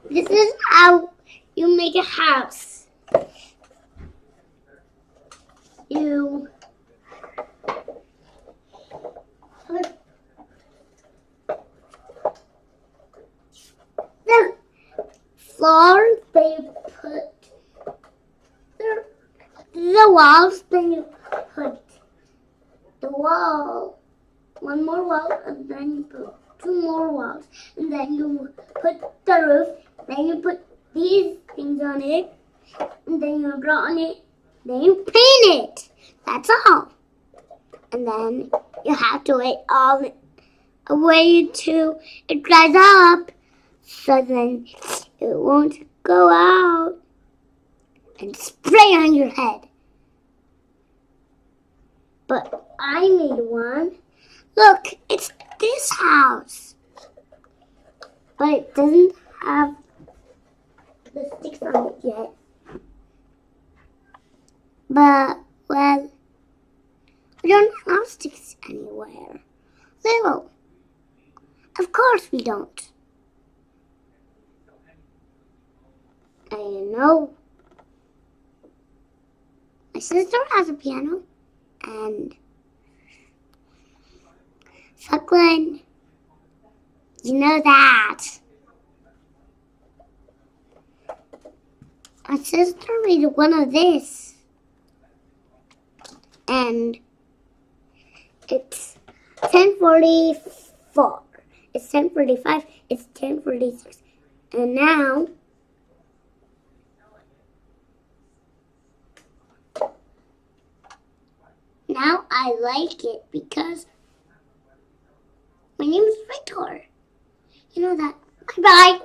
This is how you make a house. You put the floor, then you put the walls, then you put the wall, one more wall, and then you put two more walls, and then you put the roof, then you put these things on it, and then you draw on it, then you paint it. That's all. And then you have to wait all the way till it dries up, so then it won't go out and spray on your head. But I made one. Look, it's this house. But it doesn't have the sticks on it yet. But, well, we don't have sticks anywhere. Little. Of course we don't. And you know, my sister has a piano, and Suckling, you know that. My sister made one of this, and it's 10:44. It's 10:45. It's 10:46, and now I like it because my name is Victor. You know that. Bye-bye.